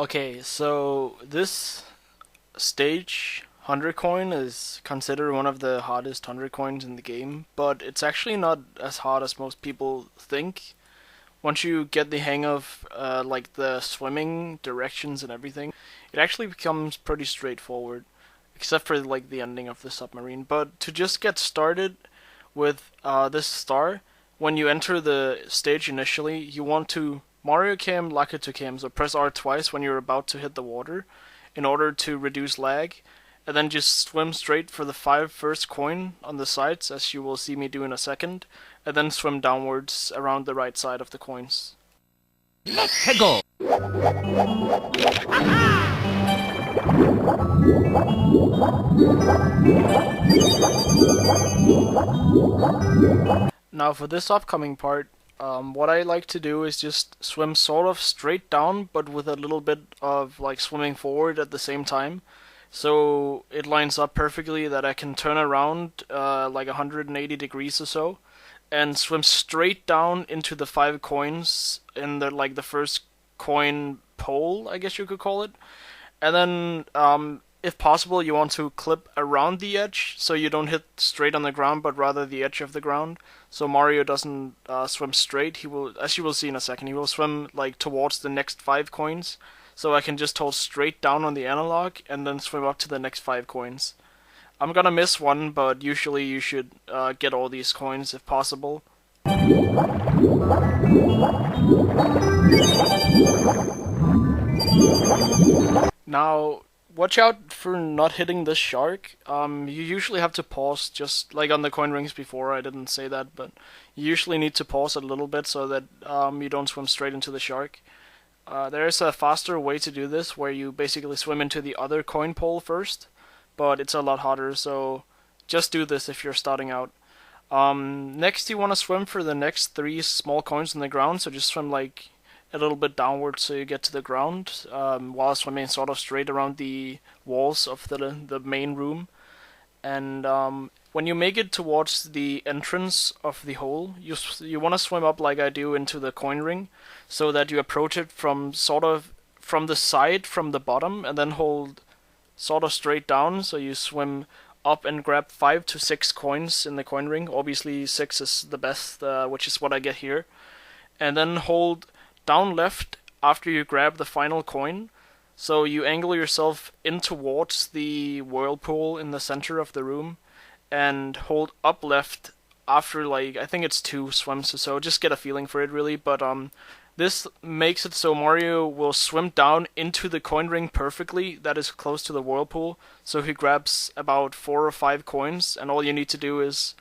Okay, so this stage 100 coin is considered one of the hardest 100 coins in the game, but it's actually not as hard as most people think. Once you get the hang of like the swimming directions and everything, it actually becomes pretty straightforward, except for like the ending of the submarine. But to just get started with this star, when you enter the stage initially, you want to Mario Cam, Lakitu Cam, so press R twice when you're about to hit the water in order to reduce lag, and then just swim straight for the five first coin on the sides, as you will see me do in a second, and then swim downwards around the right side of the coins. Let's go! Now for this upcoming part, what I like to do is just swim sort of straight down, but with a little bit of like swimming forward at the same time. So it lines up perfectly that I can turn around like 180 degrees or so, and swim straight down into the five coins in the first coin pole, I guess you could call it. And then if possible, you want to clip around the edge so you don't hit straight on the ground, but rather the edge of the ground. So Mario doesn't swim straight. He will, as you will see in a second, he will swim like towards the next five coins. So I can just hold straight down on the analog and then swim up to the next five coins. I'm gonna miss one, but usually you should get all these coins if possible. Now, watch out for not hitting this shark. You usually have to pause, just like on the coin rings before. I didn't say that, but you usually need to pause a little bit so that you don't swim straight into the shark. There is a faster way to do this, where you basically swim into the other coin pole first, but it's a lot harder, so just do this if you're starting out. Next, you want to swim for the next three small coins on the ground, so just swim like a little bit downward so you get to the ground, while swimming sort of straight around the walls of the main room. And when you make it towards the entrance of the hole, you want to swim up like I do into the coin ring, so that you approach it from sort of from the side, from the bottom, and then hold sort of straight down. So you swim up and grab 5 to 6 coins in the coin ring. Obviously 6 is the best, which is what I get here. And then hold down left after you grab the final coin. So you angle yourself in towards the whirlpool in the center of the room, and hold up left after like I think it's 2 swims or so. Just get a feeling for it really, but this makes it so Mario will swim down into the coin ring perfectly, that is close to the whirlpool. So he grabs about 4 or 5 coins, and all you need to do is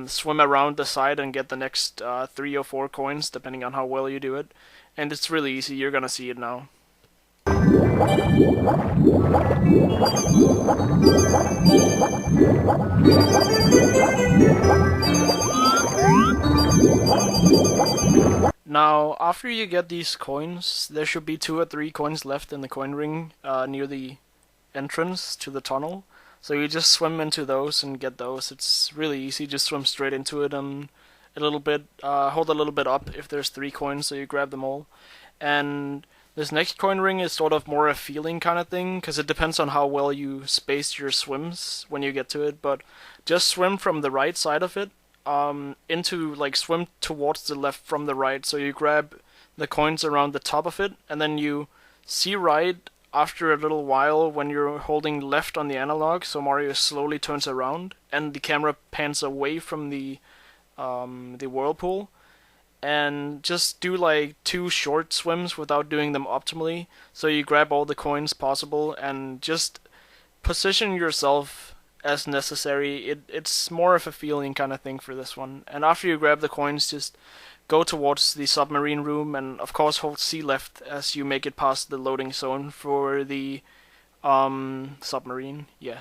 swim around the side and get the next 3 or 4 coins, depending on how well you do it. And it's really easy, you're gonna see it now. Now, after you get these coins, there should be 2 or 3 coins left in the coin ring near the entrance to the tunnel. So you just swim into those and get those. It's really easy, just swim straight into it and hold a little bit up if there's 3 coins, so you grab them all. And this next coin ring is sort of more a feeling kind of thing, because it depends on how well you space your swims when you get to it, but just swim from the right side of it, swim towards the left from the right, so you grab the coins around the top of it, and then you see right after a little while when you're holding left on the analog, so Mario slowly turns around, and the camera pans away from the whirlpool, and just do like 2 short swims without doing them optimally. So you grab all the coins possible and just position yourself as necessary. It's more of a feeling kind of thing for this one. And after you grab the coins, just go towards the submarine room, and of course hold C left as you make it past the loading zone for the submarine. Yeah.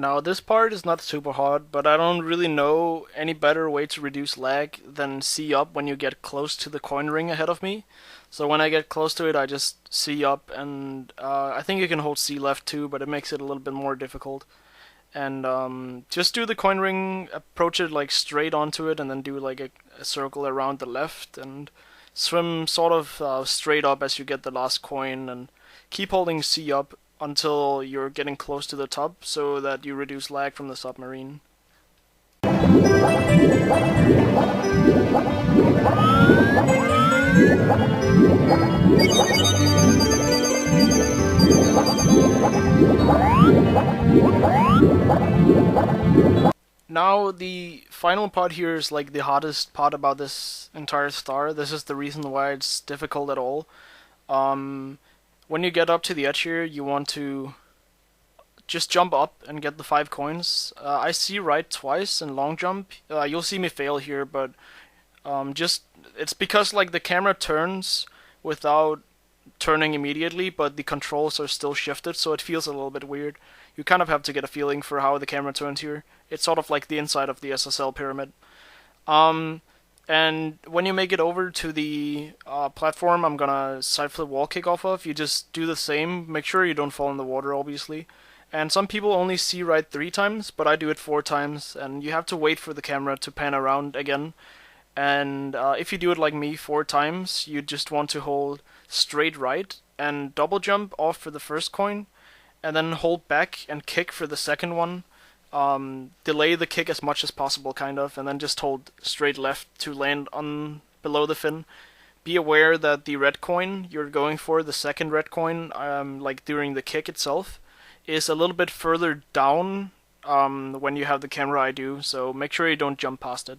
Now this part is not super hard, but I don't really know any better way to reduce lag than C up when you get close to the coin ring ahead of me. So when I get close to it, I just C up, and I think you can hold C left too, but it makes it a little bit more difficult. And just do the coin ring, approach it like straight onto it, and then do like a circle around the left, and swim sort of straight up as you get the last coin, and keep holding C up until you're getting close to the top so that you reduce lag from the submarine. Now the final part here is like the hardest part about this entire star. This is the reason why it's difficult at all. When you get up to the edge here, you want to just jump up and get the 5 coins. I see right twice in long jump. You'll see me fail here, but just it's because like the camera turns without turning immediately, but the controls are still shifted, so it feels a little bit weird. You kind of have to get a feeling for how the camera turns here. It's sort of like the inside of the SSL pyramid. And when you make it over to the platform I'm gonna side flip wall kick off of, you just do the same. Make sure you don't fall in the water, obviously. And some people only see right 3 times, but I do it 4 times, and you have to wait for the camera to pan around again. And if you do it like me 4 times, you just want to hold straight right and double jump off for the first coin, and then hold back and kick for the second one. Delay the kick as much as possible, kind of, and then just hold straight left to land on below the fin. Be aware that the red coin you're going for, the second red coin, like during the kick itself, is a little bit further down when you have the camera I do, so make sure you don't jump past it.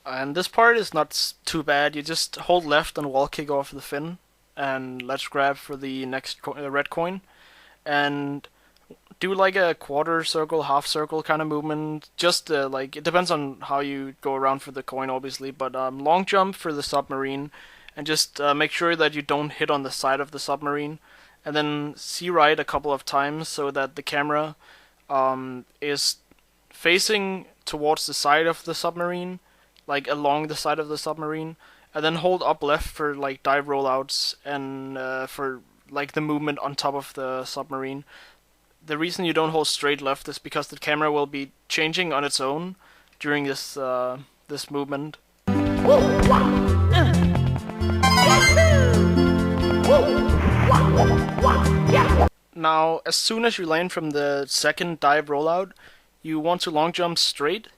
And this part is not too bad. You just hold left and wall kick off the fin, and let's grab for the next red coin, and do like a quarter circle, half circle kind of movement. Just like, it depends on how you go around for the coin, obviously, but long jump for the submarine, and just make sure that you don't hit on the side of the submarine, and then C right a couple of times so that the camera is facing towards the side of the submarine, like along the side of the submarine, and then hold up left for like dive rollouts and for like the movement on top of the submarine. The reason you don't hold straight left is because the camera will be changing on its own during this this movement. Now, as soon as you land from the second dive rollout, you want to long jump straight,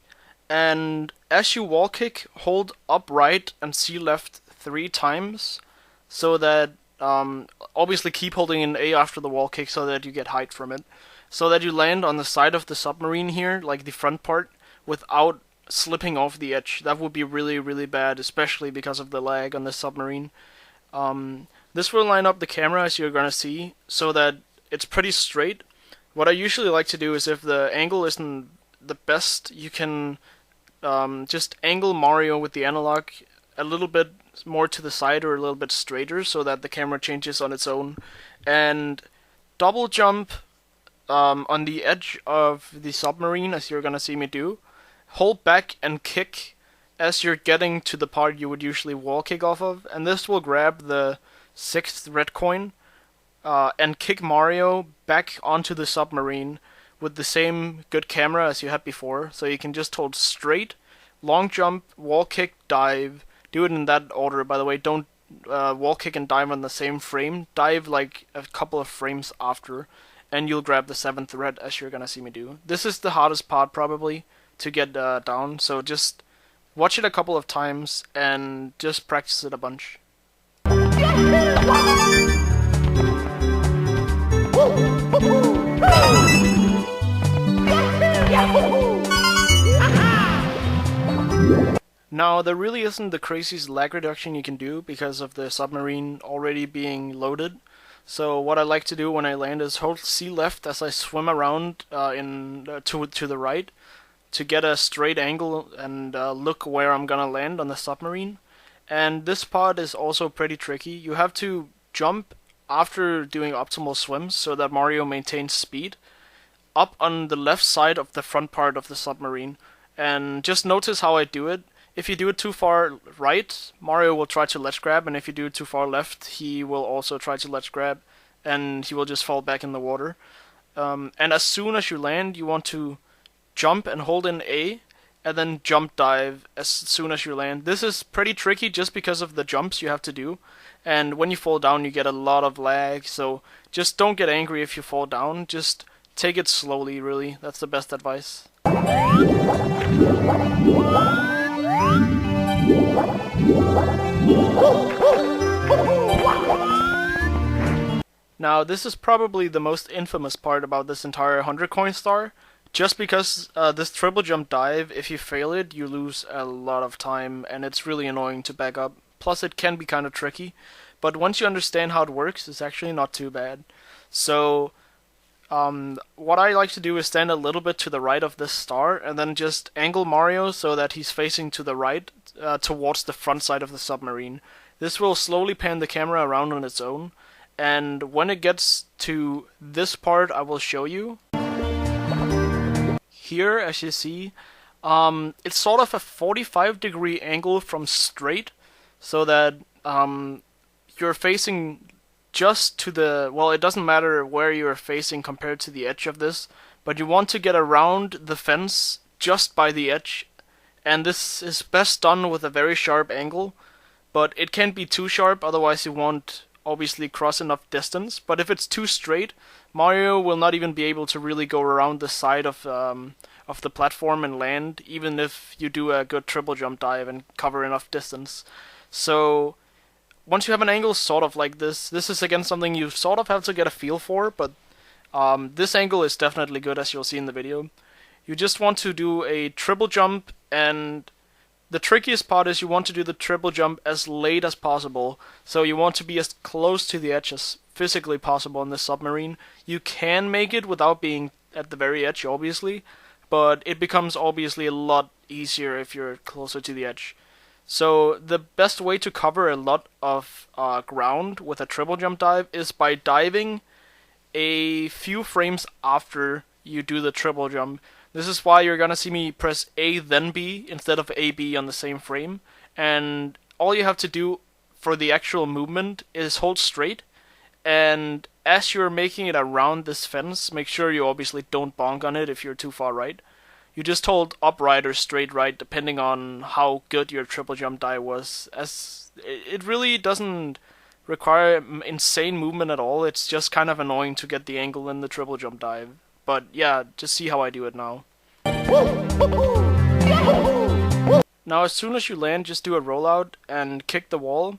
and as you wall kick, hold up right and C left 3 times, so that obviously keep holding an A after the wall kick so that you get height from it, so that you land on the side of the submarine here, like the front part, without slipping off the edge. That would be really, really bad, especially because of the lag on the submarine. This will line up the camera, as you're gonna see, so that it's pretty straight. What I usually like to do is, if the angle isn't the best, you can just angle Mario with the analog a little bit more to the side or a little bit straighter so that the camera changes on its own, and double jump on the edge of the submarine, as you're gonna see me do. Hold back and kick as you're getting to the part you would usually wall kick off of, and this will grab the 6th red coin and kick Mario back onto the submarine with the same good camera as you had before. So you can just hold straight, long jump, wall kick, dive. Do it in that order, by the way. Don't wall kick and dive on the same frame. Dive like a couple of frames after, and you'll grab the 7th red, as you're gonna see me do. This is the hardest part probably to get down, so just watch it a couple of times and just practice it a bunch. Now, there really isn't the craziest lag reduction you can do because of the submarine already being loaded. So what I like to do when I land is hold C left as I swim around to the right, to get a straight angle and look where I'm gonna land on the submarine. And this part is also pretty tricky. You have to jump after doing optimal swims so that Mario maintains speed up on the left side of the front part of the submarine. And just notice how I do it. If you do it too far right, Mario will try to ledge grab, and if you do it too far left, he will also try to ledge grab, and he will just fall back in the water. And as soon as you land, you want to jump and hold in A, and then jump dive as soon as you land. This is pretty tricky just because of the jumps you have to do, and when you fall down, you get a lot of lag, so just don't get angry if you fall down, just take it slowly, really. That's the best advice. Now, this is probably the most infamous part about this entire 100 coin star. Just because this triple jump dive, if you fail it, you lose a lot of time, and it's really annoying to back up. Plus, it can be kind of tricky. But once you understand how it works, it's actually not too bad. So, what I like to do is stand a little bit to the right of this star, and then just angle Mario so that he's facing to the right, towards the front side of the submarine. This will slowly pan the camera around on its own, and when it gets to this part I will show you. Here, as you see, it's sort of a 45-degree angle from straight, so that you're facing just to the, well, it doesn't matter where you're facing compared to the edge of this, but you want to get around the fence just by the edge, and this is best done with a very sharp angle, but it can't be too sharp, otherwise you won't obviously cross enough distance. But if it's too straight, Mario will not even be able to really go around the side of the platform and land, even if you do a good triple jump dive and cover enough distance. So once you have an angle sort of like this is again something you sort of have to get a feel for, but this angle is definitely good, as you'll see in the video. You just want to do a triple jump, and the trickiest part is you want to do the triple jump as late as possible. So you want to be as close to the edge as physically possible in this submarine. You can make it without being at the very edge, obviously, but it becomes obviously a lot easier if you're closer to the edge. So the best way to cover a lot of ground with a triple jump dive is by diving a few frames after you do the triple jump. This is why you're gonna see me press A then B instead of AB on the same frame, and all you have to do for the actual movement is hold straight, and as you're making it around this fence, make sure you obviously don't bonk on it if you're too far right. You just hold upright or straight right depending on how good your triple jump dive was, as it really doesn't require insane movement at all. It's just kind of annoying to get the angle in the triple jump dive. But yeah, just see how I do it now. Now as soon as you land, just do a rollout and kick the wall.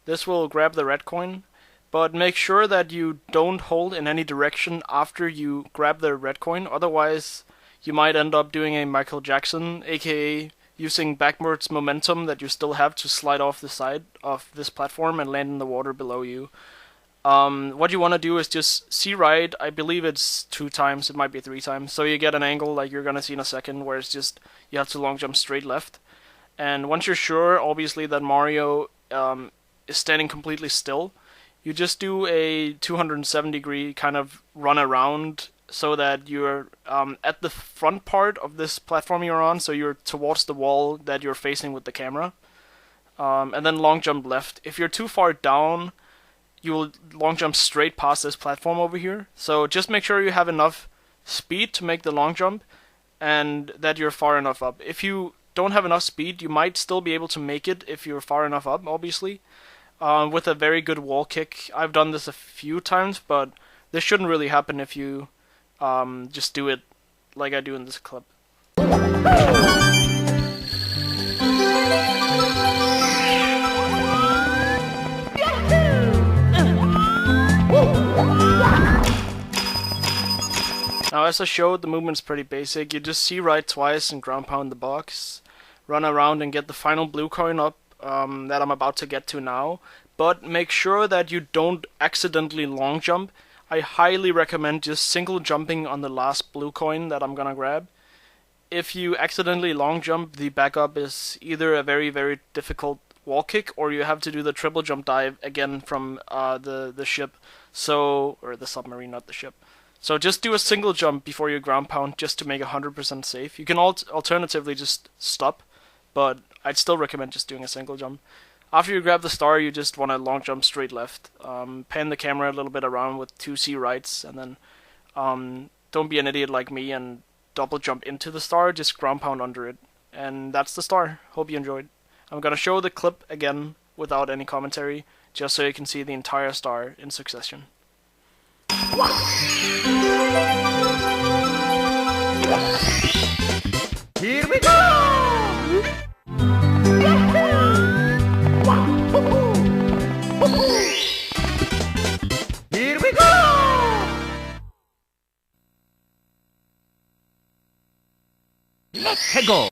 This will grab the red coin, but make sure that you don't hold in any direction after you grab the red coin, otherwise you might end up doing a Michael Jackson, aka using backwards momentum that you still have to slide off the side of this platform and land in the water below you. What you want to do is just see right, I believe it's 2 times, it might be 3 times, so you get an angle like you're gonna see in a second, where it's just, you have to long jump straight left. And once you're sure, obviously, that Mario is standing completely still, you just do a 270-degree kind of run around, so that you're at the front part of this platform you're on, so you're towards the wall that you're facing with the camera. And then long jump left. If you're too far down, you will long jump straight past this platform over here. So just make sure you have enough speed to make the long jump, and that you're far enough up. If you don't have enough speed, you might still be able to make it if you're far enough up, obviously, with a very good wall kick. I've done this a few times, but this shouldn't really happen if you just do it like I do in this clip. Now, as I showed, the movement's pretty basic. You just see right twice and ground pound the box, run around and get the final blue coin up that I'm about to get to now. But make sure that you don't accidentally long jump. I highly recommend just single jumping on the last blue coin that I'm gonna grab. if you accidentally long jump, the backup is either a very, very difficult wall kick, or you have to do the triple jump dive again from the ship. So, or the submarine, not the ship. So just do a single jump before you ground pound, just to make 100% safe. You can alternatively just stop, but I'd still recommend just doing a single jump. After you grab the star, you just want to long jump straight left. Pan the camera a little bit around with 2C rights, and then don't be an idiot like me and double jump into the star, just ground pound under it. And that's the star. Hope you enjoyed. I'm gonna show the clip again without any commentary, just so you can see the entire star in succession. Here we go! Here we go! Let's go!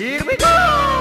Here we go!